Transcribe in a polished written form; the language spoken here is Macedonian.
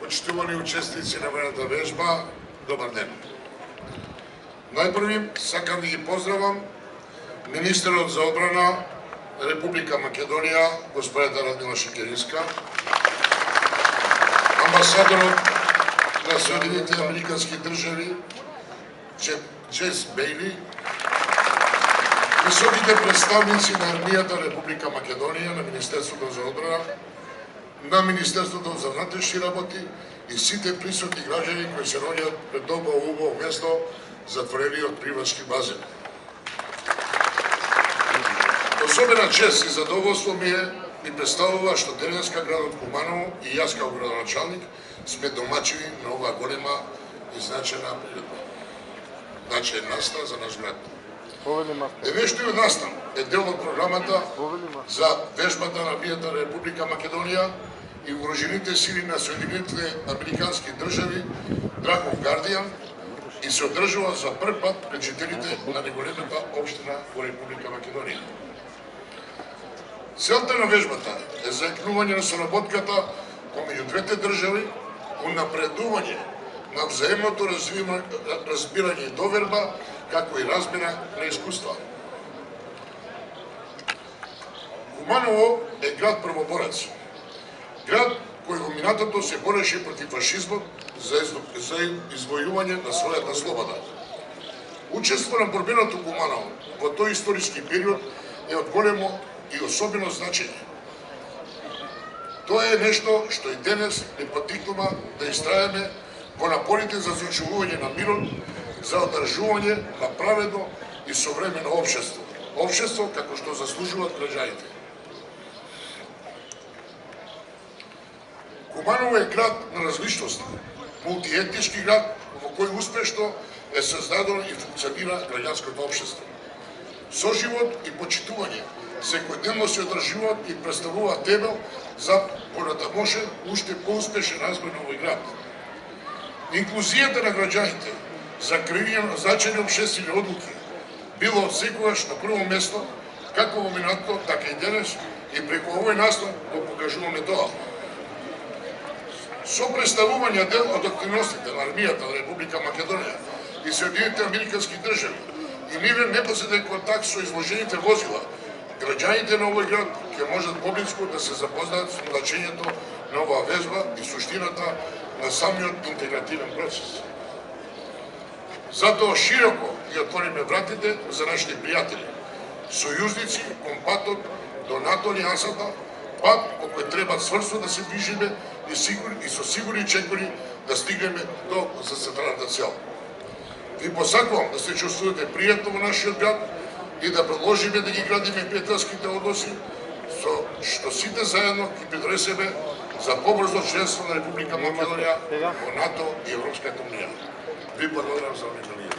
почитувани учесници на војната вежба, добар ден. Најпрви сакам да ги поздравам министерот за одбрана Република Македонија, господата Радмила Шекеринска, амбасадорот на Соединените Американски држави, Джес Бейли, високите представници на армијата Република Македонија, на Министерството за одбрана, на Министерството за внатрешни работи и сите присутни граѓани кои се наоѓаат пред ова убаво место, затворениот привачки базен. Особена чест и задоволство ми представува што денеска градот Куманово и јас како градоначалник сме домаќини на оваа голема и значајна приредба. Значајен настан за наш град. Денешниот настан е дел од програмата за вежбата на армијата на Република Македонија и вооружените сили на Соединените Американски држави Дракон Гардијан и се одржува за прв пат пред жителите на неголемата општина во Република Македонија. Целта на вежбата е заеднување на соработката помеѓу двете држави, унапредување на взаемното разбирање и доверба, како и размена на искуства. Куманово е град првоборец. Град кој во минатото се бореше против фашизмот за извојување на својата слобода. Учество на борбеното Куманово во тој историски период е од големо и особено значење. Тоа е нешто што и денес не потикнува да истрајаме во напорите за зачувување на мирот, за одржување на праведно и современо општество. Општество како што заслужуваат граѓаните. Куманово е град на различност, мултиетнички град во кој успешно е создадено и функционира граѓанското општество. Соживот и почитување секојдневно се одржуваат и представуваат темел за понатамошен, уште поуспешен развој на овој град. Инклузијата на граѓаните за креирање на значајни општествени одлуки било од секогаш на прво место, како во минатото, така и денес, и преку овој настан го покажуваме тоа. Со представување дел од активностите на армијата на Република Македонија и Соединените Американски држави и нивен непосреден контакт со изложените возила, граѓаните на овој град ќе можат поблиску да се запознаат со значењето на оваа вежба и суштината на самиот интегративен процес. Затоа широко ги отвориме вратите за нашите пријатели, сојузници, компатот до НАТО алијансата, пат по кој треба цврсто да се движиме и со сигурни чекори да стигнеме до зацетраната цел. Ви посакувам да се чувствувате пријатно во нашиот град и да продолжиме да ги градиме пријателските односи, со што сите заедно ќе придонесеме за побрзо членство на Република Македонија во НАТО и Европската унија. Ви благодарам за вниманието.